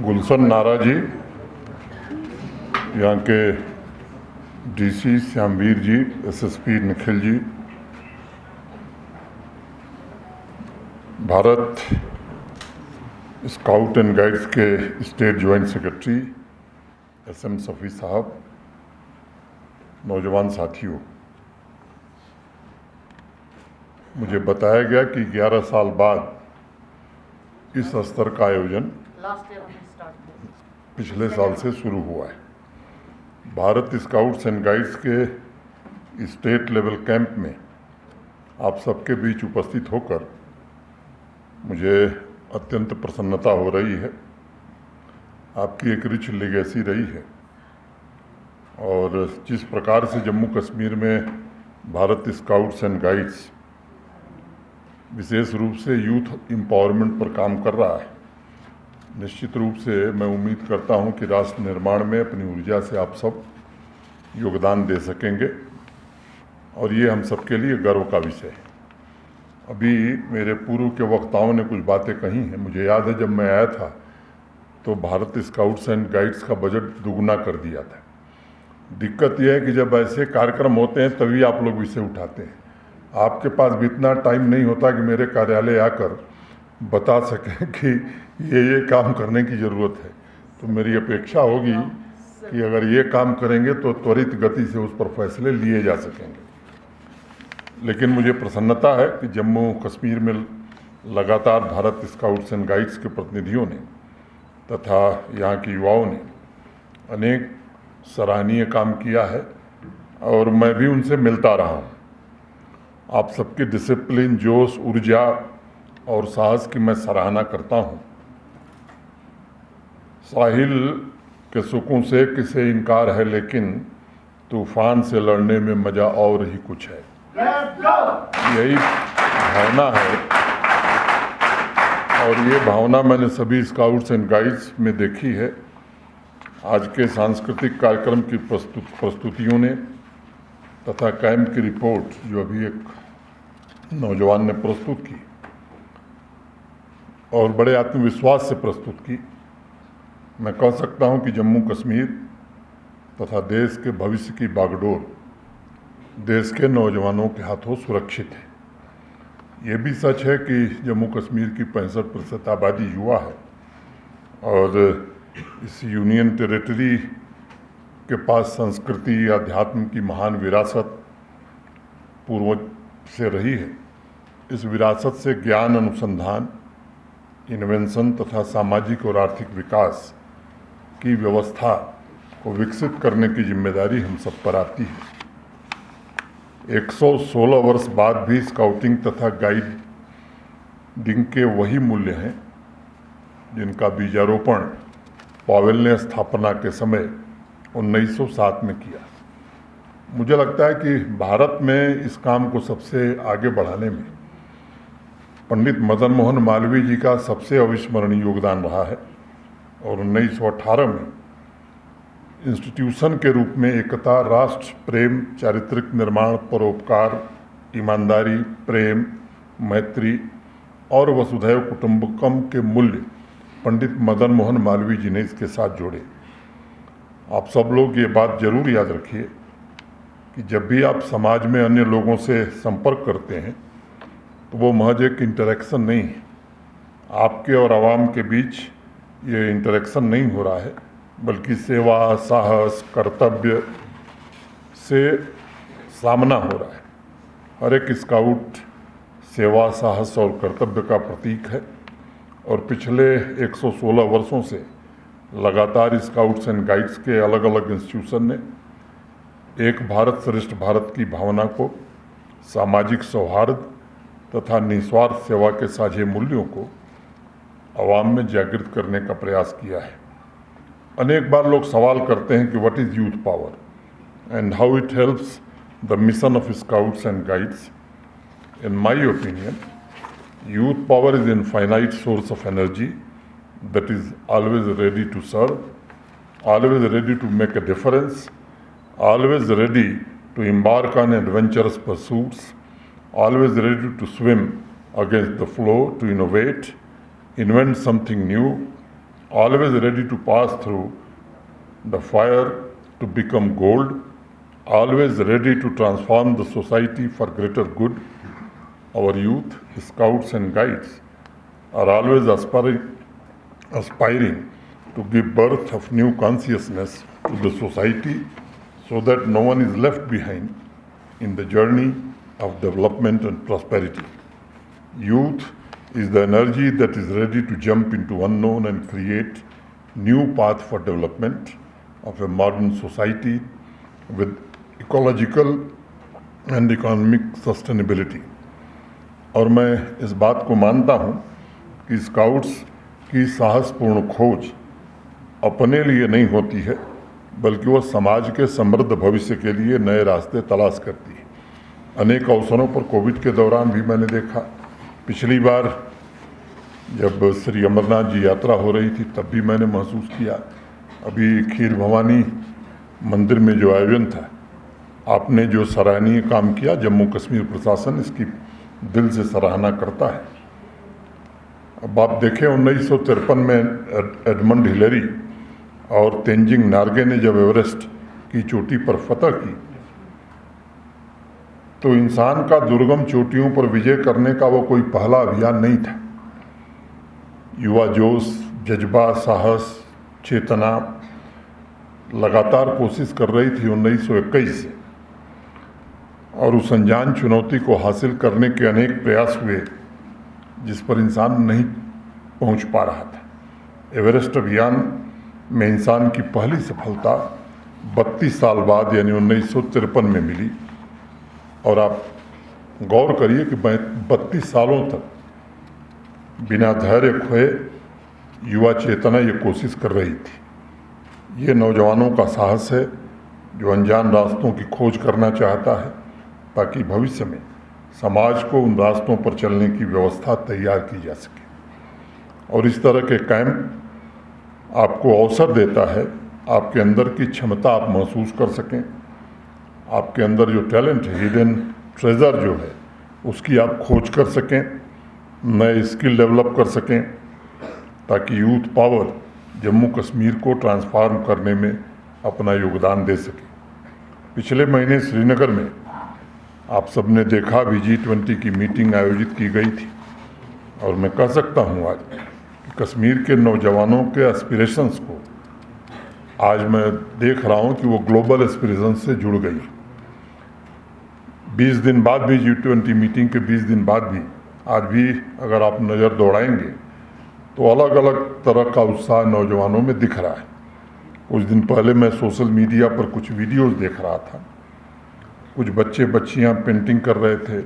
गुलशन नारा जी, यहाँ के DC Shyamveer ji, SSP Nikhil ji, Bharat scout and guides के state joint secretary SM Safi साहब, नौजवान साथियों, मुझे बताया गया कि 11 साल बाद इस स्तर का आयोजन पिछले साल से शुरू हुआ है। भारत स्काउट्स एंड गाइड्स के स्टेट लेवल कैंप में आप सबके बीच उपस्थित होकर मुझे अत्यंत प्रसन्नता हो रही है। आपकी एक रिच लेगेसी रही है और जिस प्रकार से जम्मू कश्मीर में भारत स्काउट्स एंड गाइड्स विशेष रूप से यूथ एम्पावरमेंट पर काम कर रहा है, निश्चित रूप से मैं उम्मीद करता हूं कि राष्ट्र निर्माण में अपनी ऊर्जा से आप सब योगदान दे सकेंगे और ये हम सबके लिए गर्व का विषय है। अभी मेरे पूर्व के वक्ताओं ने कुछ बातें कही हैं। मुझे याद है जब मैं आया था तो भारत स्काउट्स एंड गाइड्स का बजट दुगना कर दिया था। दिक्कत यह है कि जब ऐसे कार्यक्रम होते हैं तभी आप लोग विषय उठाते हैं। आपके पास भी इतना टाइम नहीं होता कि मेरे कार्यालय आकर बता सकें कि ये काम करने की ज़रूरत है। तो मेरी अपेक्षा होगी कि अगर ये काम करेंगे तो त्वरित गति से उस पर फैसले लिए जा सकेंगे। लेकिन मुझे प्रसन्नता है कि जम्मू कश्मीर में लगातार भारत स्काउट्स एंड गाइड्स के प्रतिनिधियों ने तथा यहाँ के युवाओं ने अनेक सराहनीय काम किया है और मैं भी उनसे मिलता रहा हूँ। आप सबके डिसिप्लिन, जोश, ऊर्जा और साहस की मैं सराहना करता हूँ। साहिल के सुकून से किसे इनकार है, लेकिन तूफान से लड़ने में मज़ा और ही कुछ है। यही भावना है और ये भावना मैंने सभी स्काउट्स एंड गाइड्स में देखी है। आज के सांस्कृतिक कार्यक्रम की प्रस्तुतियों ने तथा कैंप की रिपोर्ट जो अभी एक नौजवान ने प्रस्तुत की और बड़े आत्मविश्वास से प्रस्तुत की, मैं कह सकता हूं कि जम्मू कश्मीर तथा देश के भविष्य की बागडोर देश के नौजवानों के हाथों सुरक्षित है। ये भी सच है कि जम्मू कश्मीर की 65% आबादी युवा है और इस यूनियन टेरिटरी के पास संस्कृति, अध्यात्म की महान विरासत पूर्वज से रही है। इस विरासत से ज्ञान, अनुसंधान, इन्वेंशन तथा सामाजिक और आर्थिक विकास की व्यवस्था को विकसित करने की जिम्मेदारी हम सब पर आती है। 116 वर्ष बाद भी स्काउटिंग तथा गाइडिंग के वही मूल्य हैं जिनका बीजारोपण पावेल ने स्थापना के समय 1907 में किया। मुझे लगता है कि भारत में इस काम को सबसे आगे बढ़ाने में पंडित मदन मोहन मालवीय जी का सबसे अविस्मरणीय योगदान रहा है और 1918 में इंस्टीट्यूशन के रूप में एकता, राष्ट्र प्रेम, चारित्रिक निर्माण, परोपकार, ईमानदारी, प्रेम, मैत्री और वसुधैव कुटुंबकम के मूल्य पंडित मदन मोहन मालवीय जी ने इसके साथ जोड़े। आप सब लोग ये बात जरूर याद रखिए कि जब भी आप समाज में अन्य लोगों से संपर्क करते हैं तो वो महज एक इंटरेक्शन नहीं है। आपके और आवाम के बीच ये इंटरेक्शन नहीं हो रहा है, बल्कि सेवा, साहस, कर्तव्य से सामना हो रहा है। हर एक स्काउट सेवा, साहस और कर्तव्य का प्रतीक है और पिछले 116 वर्षों से लगातार स्काउट्स एंड गाइड्स के अलग अलग इंस्टीट्यूशन ने एक भारत श्रेष्ठ भारत की भावना को, सामाजिक सौहार्द तथा निस्वार्थ सेवा के साझे मूल्यों को आवाम में जागृत करने का प्रयास किया है। अनेक बार लोग सवाल करते हैं कि what is youth power and how it helps the mission of scouts and guides. In my opinion, youth power is an infinite source of energy that is always ready to serve, always ready to make a difference, always ready to embark on adventurous pursuits, always ready to swim against the flow, to innovate, invent something new, always ready to pass through the fire to become gold, always ready to transform the society for greater good. Our youth, scouts and guides are always aspiring to give birth of new consciousness to the society so that no one is left behind in the journey of development and prosperity. Youth is the energy that is ready to jump into unknown and create new path for development of a modern society with ecological and economic sustainability. और मैं इस बात को मानता हूँ कि scouts की साहसपूर्ण खोज अपने लिए नहीं होती है, बल्कि वह समाज के समृद्ध भविष्य के लिए नए रास्ते तलाश करती है। अनेक अवसरों पर कोविड के दौरान भी मैंने देखा, पिछली बार जब श्री अमरनाथ जी यात्रा हो रही थी तब भी मैंने महसूस किया, अभी खीर भवानी मंदिर में जो आयोजन था, आपने जो सराहनीय काम किया, जम्मू कश्मीर प्रशासन इसकी दिल से सराहना करता है। अब आप देखें 1953 में एडमंड हिलेरी और तेंजिंग नार्गे ने जब एवरेस्ट की चोटी पर फतह की तो इंसान का दुर्गम चोटियों पर विजय करने का वो कोई पहला अभियान नहीं था। युवा जोश, जज्बा, साहस, चेतना लगातार कोशिश कर रही थी 1921 से, और उस अनजान चुनौती को हासिल करने के अनेक प्रयास हुए जिस पर इंसान नहीं पहुंच पा रहा था। एवरेस्ट अभियान में इंसान की पहली सफलता 32 साल बाद यानी 1953 में मिली, और आप गौर करिए कि 32 सालों तक बिना धैर्य खोए युवा चेतना ये कोशिश कर रही थी। ये नौजवानों का साहस है जो अनजान रास्तों की खोज करना चाहता है ताकि भविष्य में समाज को उन रास्तों पर चलने की व्यवस्था तैयार की जा सके। और इस तरह के कैंप आपको अवसर देता है, आपके अंदर की क्षमता आप महसूस कर सकें, आपके अंदर जो टैलेंट है, हिडन ट्रेजर जो है, उसकी आप खोज कर सकें, नए स्किल डेवलप कर सकें, ताकि यूथ पावर जम्मू कश्मीर को ट्रांसफॉर्म करने में अपना योगदान दे सके। पिछले महीने श्रीनगर में आप सबने देखा भी G20 की मीटिंग आयोजित की गई थी, और मैं कह सकता हूँ आज कि कश्मीर के नौजवानों के एस्पिरेशंस को आज मैं देख रहा हूँ कि वो ग्लोबल एस्पिरेशंस से जुड़ गई। 20 दिन बाद भी, G20 मीटिंग के 20 दिन बाद भी आज भी अगर आप नज़र दौड़ाएंगे तो अलग अलग तरह का उत्साह नौजवानों में दिख रहा है। कुछ दिन पहले मैं सोशल मीडिया पर कुछ वीडियोस देख रहा था, कुछ बच्चे बच्चियां पेंटिंग कर रहे थे,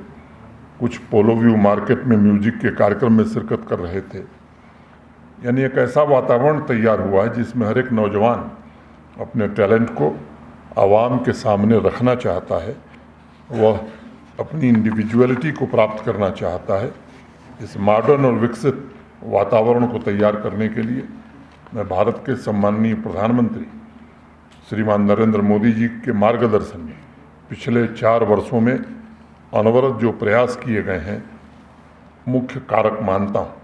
कुछ पोलो व्यू मार्केट में म्यूजिक के कार्यक्रम में शिरकत कर रहे थे। यानी एक ऐसा वातावरण तैयार हुआ है जिसमें हर एक नौजवान अपने टैलेंट को आवाम के सामने रखना चाहता है, वह अपनी इंडिविजुअलिटी को प्राप्त करना चाहता है। इस मॉडर्न और विकसित वातावरण को तैयार करने के लिए मैं भारत के सम्माननीय प्रधानमंत्री श्रीमान नरेंद्र मोदी जी के मार्गदर्शन में पिछले 4 वर्षों में अनवरत जो प्रयास किए गए हैं, मुख्य कारक मानता हूँ।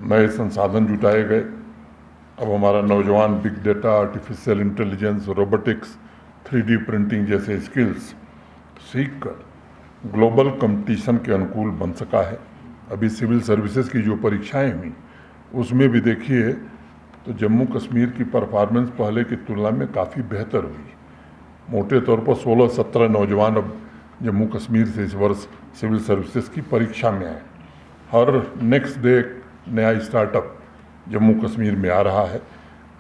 नए संसाधन जुटाए गए, अब हमारा नौजवान big data, artificial intelligence, robotics, 3D printing जैसे स्किल्स सीख कर ग्लोबल कंपटीशन के अनुकूल बन सका है। अभी सिविल सर्विसेज की जो परीक्षाएं हुई उसमें भी देखिए तो जम्मू कश्मीर की परफॉर्मेंस पहले की तुलना में काफ़ी बेहतर हुई। मोटे तौर पर 16-17 नौजवान अब जम्मू कश्मीर से इस वर्ष सिविल सर्विसेज की परीक्षा में आए। हर नेक्स्ट डे नया स्टार्टअप जम्मू कश्मीर में आ रहा है,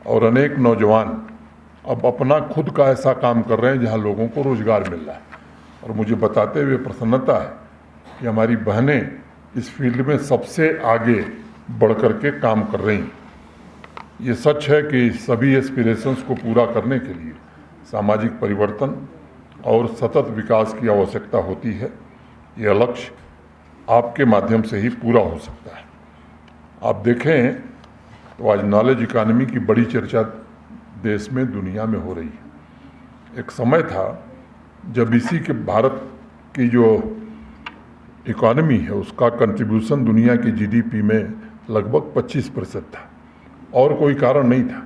और अनेक नौजवान अब अपना खुद का ऐसा काम कर रहे हैं जहां लोगों को रोज़गार मिल रहा है। और मुझे बताते हुए प्रसन्नता है कि हमारी बहनें इस फील्ड में सबसे आगे बढ़ कर के काम कर रही हैं। ये सच है कि सभी एस्पिरेशंस को पूरा करने के लिए सामाजिक परिवर्तन और सतत विकास की आवश्यकता होती है। यह लक्ष्य आपके माध्यम से ही पूरा हो सकता है। आप देखें तो आज नॉलेज इकानमी की बड़ी चर्चा देश में, दुनिया में हो रही है। एक समय था जब इसी के भारत की जो इकॉनमी है उसका कंट्रीब्यूशन दुनिया की GDP में लगभग 25% था। और कोई कारण नहीं था।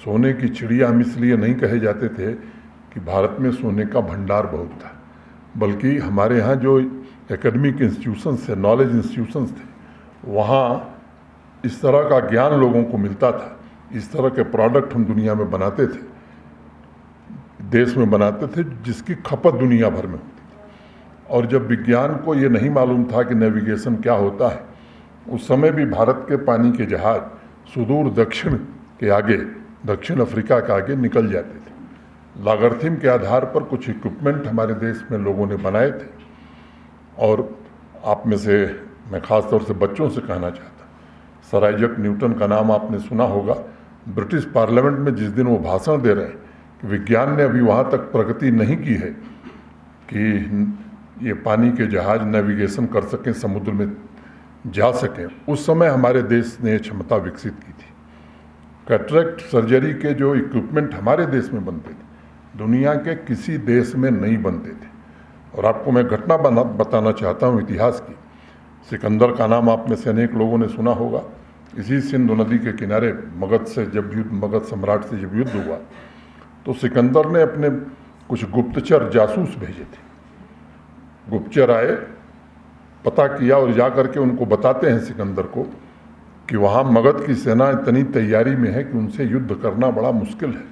सोने की चिड़िया हम इसलिए नहीं कहे जाते थे कि भारत में सोने का भंडार बहुत था, बल्कि हमारे यहाँ जो एकेडमिक इंस्टीट्यूशंस थे, नॉलेज इंस्टीट्यूशंस थे, वहाँ इस तरह का ज्ञान लोगों को मिलता था, इस तरह के प्रोडक्ट हम दुनिया में बनाते थे, देश में बनाते थे, जिसकी खपत दुनिया भर में होती थी। और जब विज्ञान को ये नहीं मालूम था कि नेविगेशन क्या होता है, उस समय भी भारत के पानी के जहाज सुदूर दक्षिण के आगे, दक्षिण अफ्रीका के आगे निकल जाते थे। लागार्थिम के आधार पर कुछ इक्विपमेंट हमारे देश में लोगों ने बनाए थे। और आप में से मैं ख़ास तौर से बच्चों से कहना चाहता, सर आइजैक न्यूटन का नाम आपने सुना होगा। ब्रिटिश पार्लियामेंट में जिस दिन वो भाषण दे रहे हैं कि विज्ञान ने अभी वहाँ तक प्रगति नहीं की है कि ये पानी के जहाज नेविगेशन कर सकें, समुद्र में जा सकें, उस समय हमारे देश ने क्षमता विकसित की थी। कैटरेक्ट सर्जरी के जो इक्विपमेंट हमारे देश में बनते थे, दुनिया के किसी देश में नहीं बनते थे। और आपको मैं घटना बताना चाहता हूँ इतिहास की। सिकंदर का नाम आप में से अनेक लोगों ने सुना होगा। इसी सिंधु नदी के किनारे मगध सम्राट से जब युद्ध हुआ, तो सिकंदर ने अपने कुछ गुप्तचर जासूस भेजे थे। गुप्तचर आए, पता किया और जा करके उनको बताते हैं सिकंदर को कि वहाँ मगध की सेना इतनी तैयारी में है कि उनसे युद्ध करना बड़ा मुश्किल है।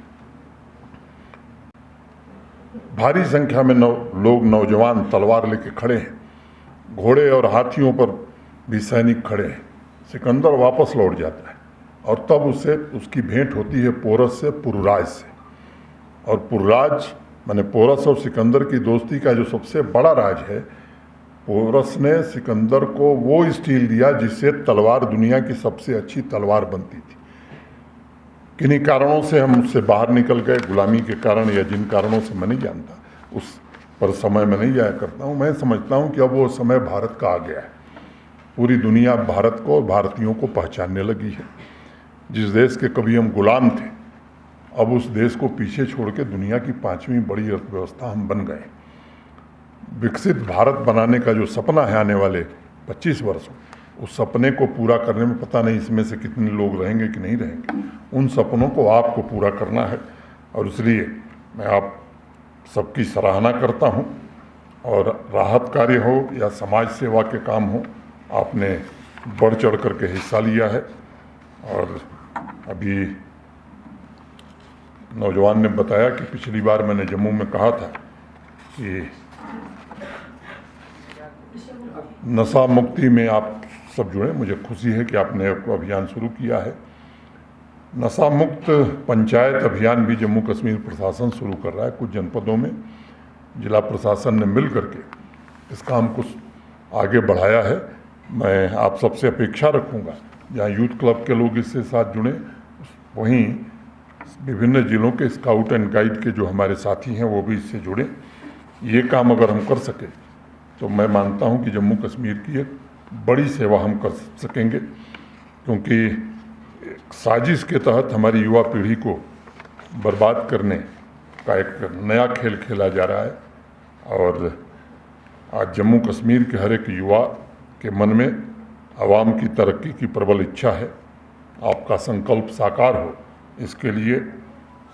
भारी संख्या में लोग नौजवान तलवार लेके खड़े हैं, घोड़े और हाथियों पर भी सैनिक खड़े हैं। सिकंदर वापस लौट जाता है और तब उसकी भेंट होती है पोरस से, पुरुराज से। और पुरुराज माने पोरस और सिकंदर की दोस्ती का जो सबसे बड़ा राज है, पोरस ने सिकंदर को वो स्टील दिया जिससे तलवार दुनिया की सबसे अच्छी तलवार बनती थी। किन्हीं कारणों से हम उससे बाहर निकल गए, गुलामी के कारण या जिन कारणों से मैं नहीं जानता, उस पर समय में नहीं जाया करता हूँ। मैं समझता हूँ कि अब वो समय भारत का आ गया है। पूरी दुनिया भारत को और भारतीयों को पहचानने लगी है। जिस देश के कभी हम गुलाम थे, अब उस देश को पीछे छोड़ के दुनिया की 5वीं बड़ी अर्थव्यवस्था हम बन गए। विकसित भारत बनाने का जो सपना है आने वाले 25 वर्षों, उस सपने को पूरा करने में पता नहीं इसमें से कितने लोग रहेंगे कि नहीं रहेंगे। उन सपनों को आपको पूरा करना है और इसलिए मैं आप सबकी सराहना करता हूं। और राहत कार्य हो या समाज सेवा के काम हो, आपने बढ़ चढ़ करके हिस्सा लिया है। और अभी नौजवान ने बताया कि पिछली बार मैंने जम्मू में कहा था कि नशा मुक्ति में आप सब जुड़े। मुझे खुशी है कि आपने अभियान शुरू किया है। नशा मुक्त पंचायत अभियान भी जम्मू कश्मीर प्रशासन शुरू कर रहा है। कुछ जनपदों में जिला प्रशासन ने मिल करके इस काम को आगे बढ़ाया है। मैं आप सबसे अपेक्षा रखूँगा, जहाँ यूथ क्लब के लोग इससे साथ जुड़े, वहीं विभिन्न जिलों के स्काउट एंड गाइड के जो हमारे साथी हैं वो भी इससे जुड़े। ये काम अगर हम कर सके तो मैं मानता हूँ कि जम्मू कश्मीर की एक बड़ी सेवा हम कर सकेंगे, क्योंकि साजिश के तहत हमारी युवा पीढ़ी को बर्बाद करने का एक नया खेल खेला जा रहा है। और आज जम्मू कश्मीर के हर एक युवा के मन में आवाम की तरक्की की प्रबल इच्छा है। आपका संकल्प साकार हो, इसके लिए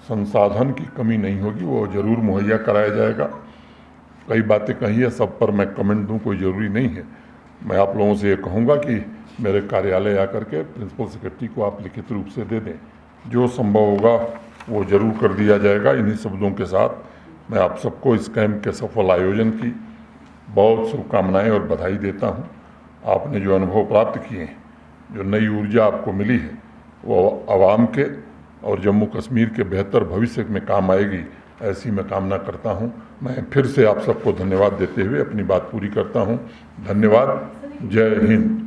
संसाधन की कमी नहीं होगी, वो ज़रूर मुहैया कराया जाएगा। कई बातें कही है, सब पर मैं कमेंट दूं कोई ज़रूरी नहीं है। मैं आप लोगों से ये कहूँगा कि मेरे कार्यालय आकर के प्रिंसिपल सेक्रेटरी को आप लिखित रूप से दे दें, जो संभव होगा वो ज़रूर कर दिया जाएगा। इन्हीं शब्दों के साथ मैं आप सबको इस कैंप के सफल आयोजन की बहुत शुभकामनाएं और बधाई देता हूं। आपने जो अनुभव प्राप्त किए हैं, जो नई ऊर्जा आपको मिली है, वो आवाम के और जम्मू कश्मीर के बेहतर भविष्य में काम आएगी, ऐसी मैं कामना करता हूं। मैं फिर से आप सबको धन्यवाद देते हुए अपनी बात पूरी करता हूं। धन्यवाद। जय हिंद।